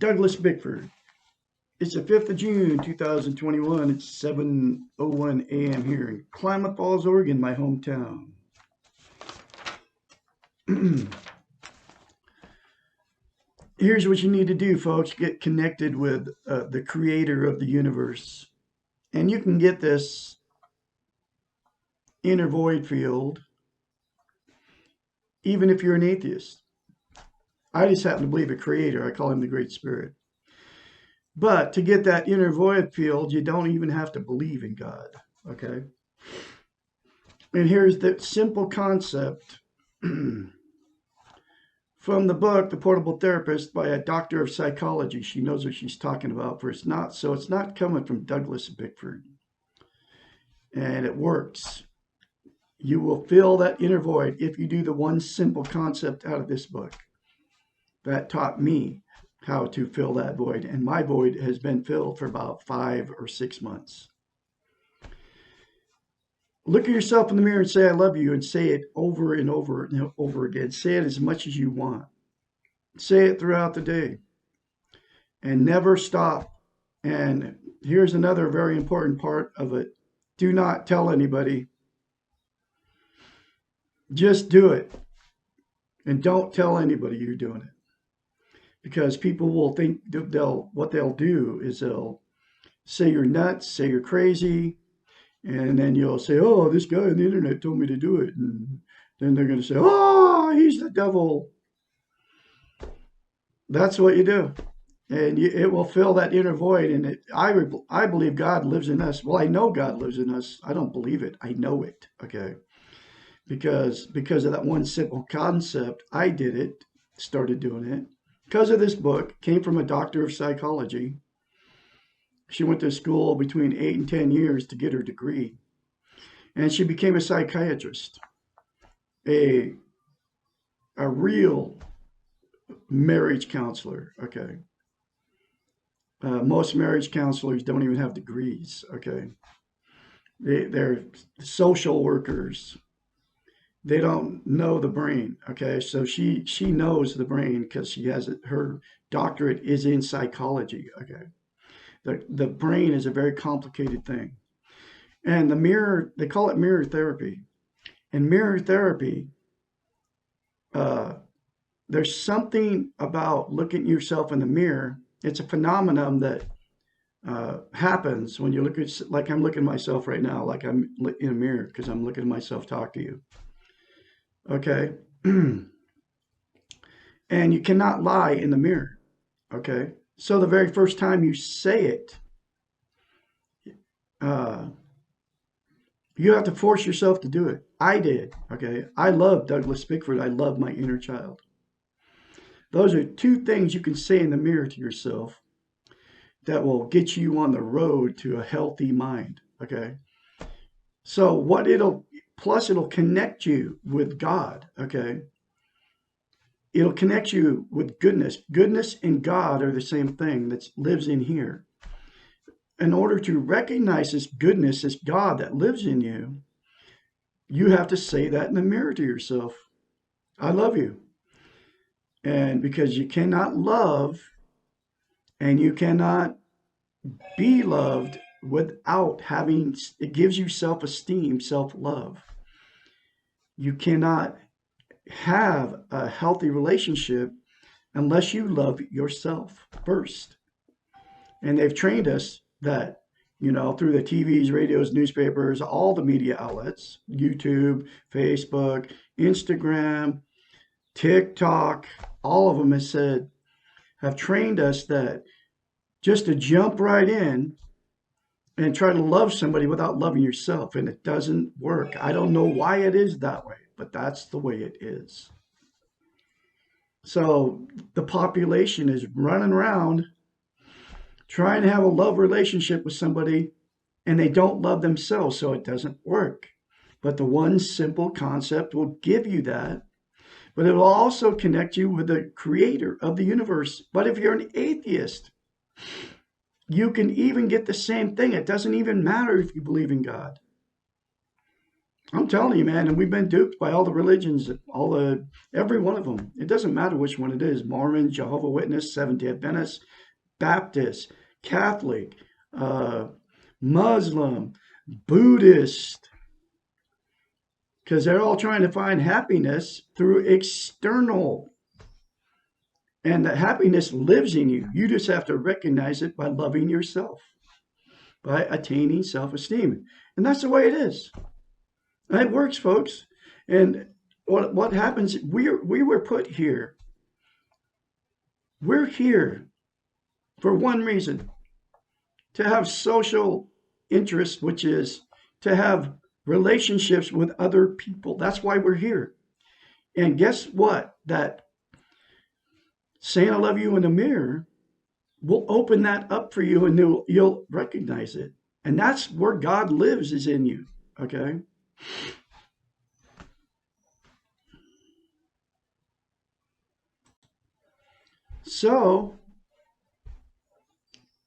Douglas Bickford. It's the 5th of June, 2021. It's 7:01 a.m. here in Klamath Falls, Oregon, my hometown. Here's what you need to do, folks. Get connected with the creator of the universe. And you can get this inner void field even if you're an atheist. I just happen to believe a creator. I call him the Great Spirit. But to get that inner void field, you don't even have to believe in God, okay? And here's the simple concept from the book, The Portable Therapist, by a doctor of psychology. She knows what she's talking about, for it's not coming from Douglas Bickford. And it works. You will fill that inner void if you do the one simple concept out of this book. That taught me how to fill that void. And my void has been filled for about 5 or 6 months. Look at yourself in the mirror and say, I love you, and say it over and over and over again. Say it as much as you want. Say it throughout the day and never stop. And here's another very important part of it. Do not tell anybody. Just do it. And don't tell anybody you're doing it. Because people will think what they'll do is they'll say you're nuts, say you're crazy, and then you'll say, oh, this guy on the internet told me to do it. And then they're going to say, oh, he's the devil. That's what you do. And it will fill that inner void. And I believe God lives in us. Well, I know God lives in us. I don't believe it. I know it, okay? Because of that one simple concept, I did it, started doing it. Because of this book, came from a doctor of psychology. She went to school between 8 and 10 years to get her degree. And she became a psychiatrist, a real marriage counselor, okay? Most marriage counselors don't even have degrees, okay? They're social workers. They don't know the brain, okay? So she knows the brain because she has it. Her doctorate is in psychology, okay? The brain is a very complicated thing. And the mirror, they call it mirror therapy. And mirror therapy, there's something about looking at yourself in the mirror. It's a phenomenon that happens when you look at, like I'm looking at myself right now, like I'm in a mirror because I'm looking at myself talk to you. Okay. And you cannot lie in the mirror. Okay. So the very first time you say it, you have to force yourself to do it. I did. Okay. I love Douglas Bickford. I love my inner child. Those are 2 things you can say in the mirror to yourself that will get you on the road to a healthy mind. Okay. So plus it'll connect you with God, okay? It'll connect you with goodness. Goodness and God are the same thing that lives in here. In order to recognize this goodness, this God that lives in you, you have to say that in the mirror to yourself. I love you. And because you cannot love and you cannot be loved without having, it gives you self-esteem, self-love. You cannot have a healthy relationship unless you love yourself first. And they've trained us that, through the TVs, radios, newspapers, all the media outlets, YouTube, Facebook, Instagram, TikTok, all of them have trained us that just to jump right in and try to love somebody without loving yourself. And it doesn't work. I don't know why it is that way, but that's the way it is. So the population is running around trying to have a love relationship with somebody, and they don't love themselves, so it doesn't work. But the one simple concept will give you that, but it will also connect you with the creator of the universe. But if you're an atheist, you can even get the same thing. It doesn't even matter if you believe in God. I'm telling you, man, and we've been duped by all the religions, every one of them. It doesn't matter which one it is: Mormon, Jehovah Witness, Seventh-day Adventist, Baptist, Catholic, uh, Muslim, Buddhist, because they're all trying to find happiness through external. And that happiness lives in you. You just have to recognize it by loving yourself, by attaining self-esteem. And that's the way it is. And it works, folks. And what happens, we were put here. We're here for one reason: to have social interest, which is to have relationships with other people. That's why we're here. And guess what? That saying I love you in the mirror will open that up for you, and you'll recognize it. And that's where God lives, is in you. Okay? So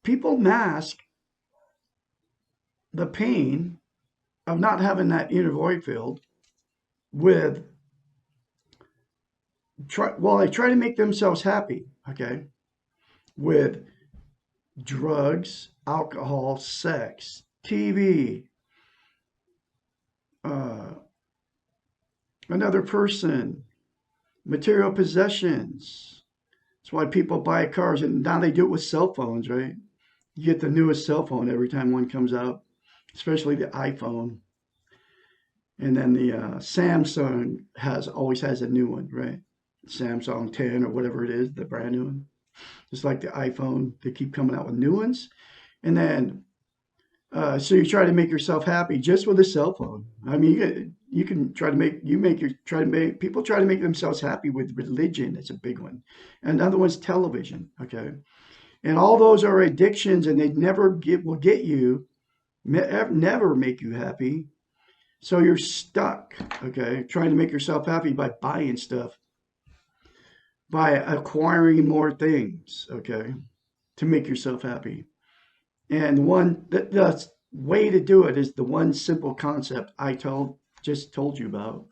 people mask the pain of not having that inner void filled with they try to make themselves happy, okay, with drugs, alcohol, sex, TV, uh, another person, material possessions. That's why people buy cars, and now they do it with cell phones, right? You get the newest cell phone every time one comes out, especially the iPhone. And then the Samsung always has a new one, right? Samsung 10 or whatever it is, the brand new one. Just like the iPhone, they keep coming out with new ones. And then, so you try to make yourself happy just with a cell phone. I mean, you can try to people try to make themselves happy with religion. It's a big one. And another one's television, okay? And all those are addictions, and they will get you, never make you happy. So you're stuck, okay, trying to make yourself happy by buying stuff, by acquiring more things, okay, to make yourself happy. And the way to do it is the one simple concept I just told you about.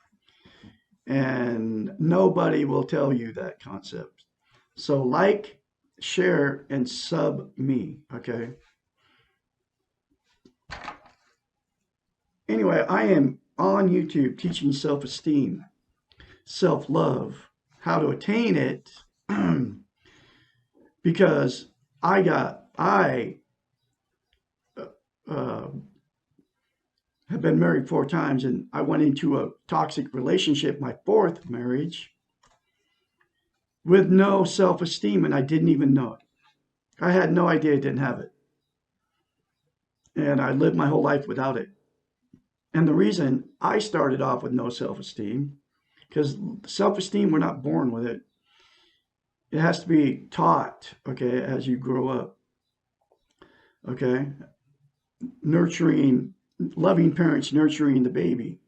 And nobody will tell you that concept. So like, share, and sub me, okay? Anyway, I am on YouTube teaching self-esteem, self-love, how to attain it, because I uh, have been married 4 times, and I went into a toxic relationship, my 4th marriage, with no self-esteem, and I didn't even know it. I had no idea I didn't have it. And I lived my whole life without it. And the reason I started off with no self-esteem, because self-esteem, we're not born with it. It has to be taught, okay, as you grow up. Okay? Loving parents nurturing the baby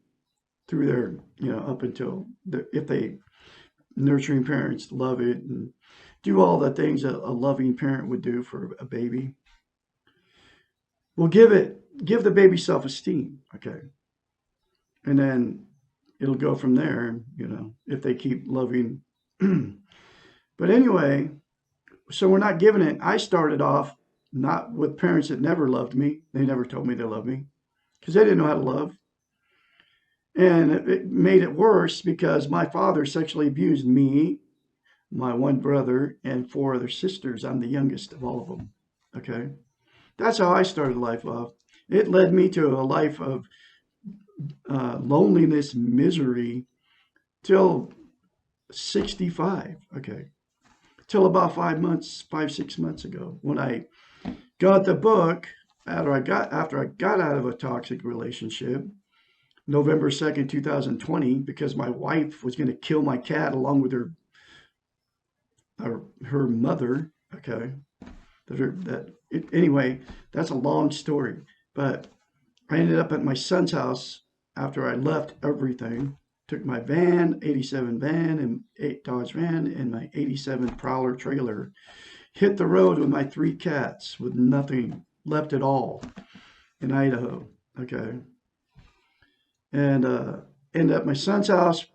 through their, up until, if they, nurturing parents love it and do all the things a loving parent would do for a baby. Well, give the baby self-esteem, okay? And then it'll go from there, if they keep loving. But anyway, so we're not giving it. I started off not with parents that never loved me. They never told me they loved me because they didn't know how to love. And it made it worse because my father sexually abused me, my one brother, and 4 other sisters. I'm the youngest of all of them. Okay. That's how I started life off. It led me to a life of loneliness, misery, till 65. Okay. Till about 6 months ago, when I got the book after I got out of a toxic relationship, November 2nd, 2020, because my wife was going to kill my cat along with her mother. Okay. Anyway, that's a long story, but I ended up at my son's house after I left everything. Took my van, 87 van, and Dodge van, and my 87 Prowler trailer. Hit the road with my 3 cats with nothing left at all in Idaho. Okay. and ended up at my son's house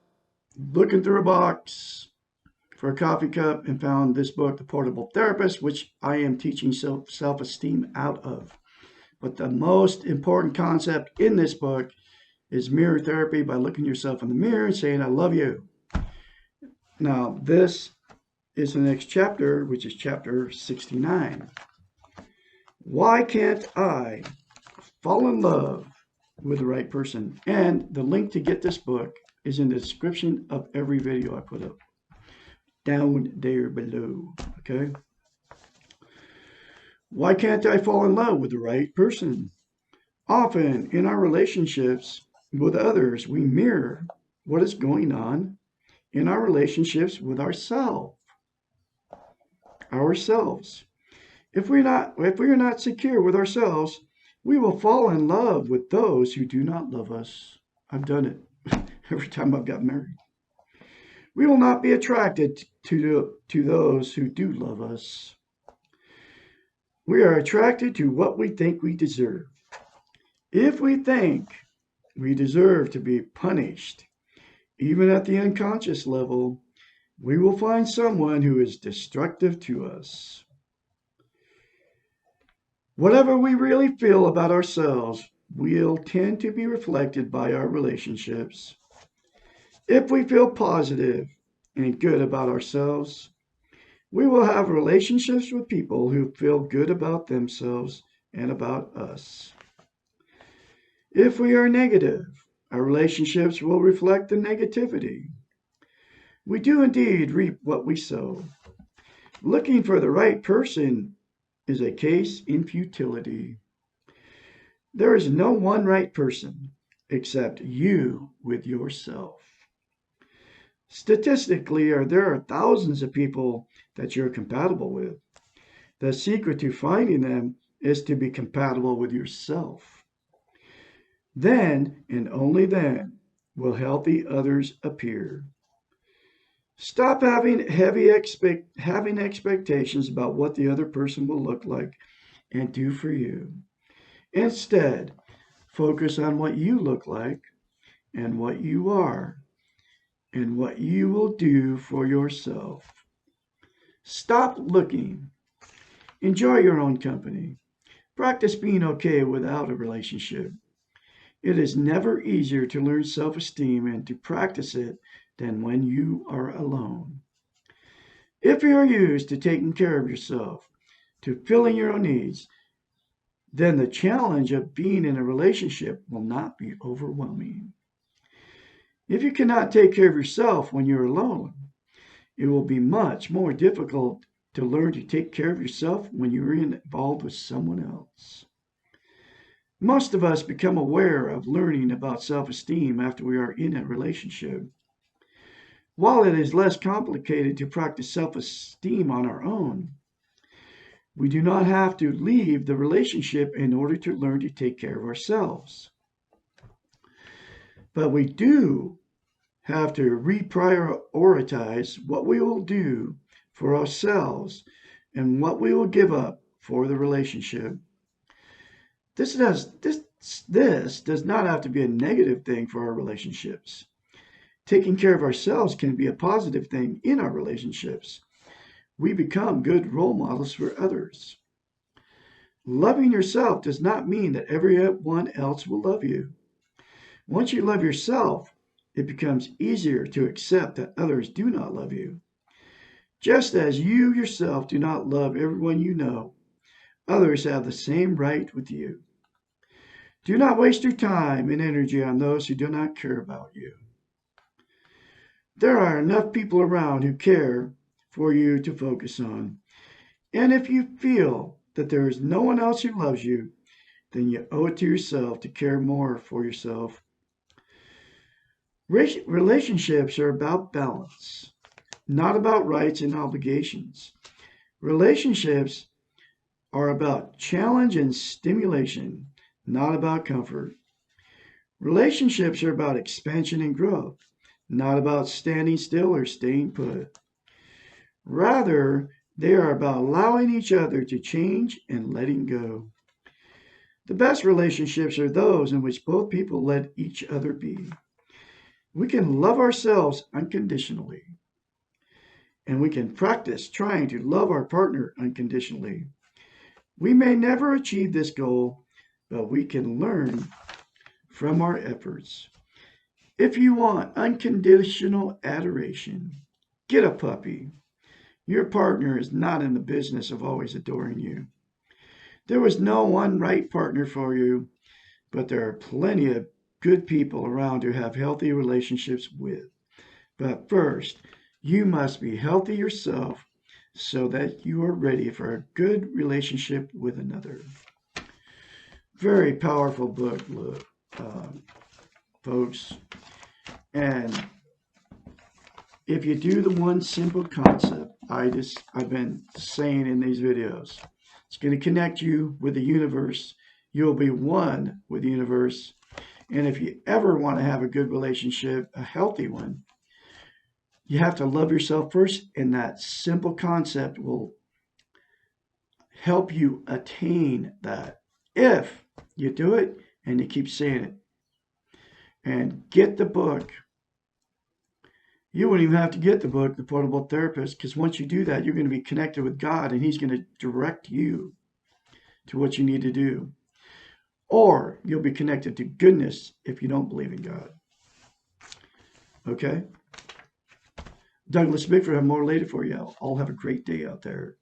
looking through a box for a coffee cup and found this book, The Portable Therapist, which I am teaching self-esteem out of. But the most important concept in this book is mirror therapy by looking yourself in the mirror and saying, I love you. Now, this is the next chapter, which is chapter 69. Why can't I fall in love with the right person? And the link to get this book is in the description of every video I put up down there below. Okay. Why can't I fall in love with the right person? Often in our relationships with others, we mirror what is going on in our relationships with ourselves. If we are not secure with ourselves, we will fall in love with those who do not love us. I've done it every time I've got married. We will not be attracted to those who do love us. We are attracted to what we think we deserve. If we think we deserve to be punished, even at the unconscious level, we will find someone who is destructive to us. Whatever we really feel about ourselves will tend to be reflected by our relationships. If we feel positive and good about ourselves, we will have relationships with people who feel good about themselves and about us. If we are negative, our relationships will reflect the negativity. We do indeed reap what we sow. Looking for the right person is a case in futility. There is no one right person except you with yourself. Statistically, there are thousands of people that you're compatible with. The secret to finding them is to be compatible with yourself. Then, and only then, will healthy others appear. Stop having expectations about what the other person will look like and do for you. Instead, focus on what you look like and what you are and what you will do for yourself. Stop looking. Enjoy your own company. Practice being okay without a relationship. It is never easier to learn self-esteem and to practice it than when you are alone. If you are used to taking care of yourself, to filling your own needs, then the challenge of being in a relationship will not be overwhelming. If you cannot take care of yourself when you're alone, it will be much more difficult to learn to take care of yourself when you're involved with someone else. Most of us become aware of learning about self-esteem after we are in a relationship. While it is less complicated to practice self-esteem on our own, we do not have to leave the relationship in order to learn to take care of ourselves. But we do have to reprioritize what we will do for ourselves and what we will give up for the relationship. This does not have to be a negative thing for our relationships. Taking care of ourselves can be a positive thing in our relationships. We become good role models for others. Loving yourself does not mean that everyone else will love you. Once you love yourself, it becomes easier to accept that others do not love you. Just as you yourself do not love everyone you know, others have the same right with you. Do not waste your time and energy on those who do not care about you. There are enough people around who care for you to focus on. And if you feel that there is no one else who loves you, then you owe it to yourself to care more for yourself. Relationships are about balance, not about rights and obligations. Relationships are about challenge and stimulation, not about comfort. Relationships are about expansion and growth, not about standing still or staying put. Rather, they are about allowing each other to change and letting go. The best relationships are those in which both people let each other be. We can love ourselves unconditionally, and we can practice trying to love our partner unconditionally. We may never achieve this goal, but we can learn from our efforts. If you want unconditional adoration, get a puppy. Your partner is not in the business of always adoring you. There was no one right partner for you, but there are plenty of good people around to have healthy relationships with. But first, you must be healthy yourself so that you are ready for a good relationship with another. Very powerful book, look, folks. And if you do the one simple concept I've been saying in these videos, it's going to connect you with the universe. You'll be one with the universe. And if you ever want to have a good relationship, a healthy one, you have to love yourself first. And that simple concept will help you attain that if you do it and you keep saying it. And get the book. You wouldn't even have to get the book, The Portable Therapist, because once you do that, you're going to be connected with God and He's going to direct you to what you need to do. Or you'll be connected to goodness if you don't believe in God. Okay? Douglas Bickford, I have more later for you. All have a great day out there.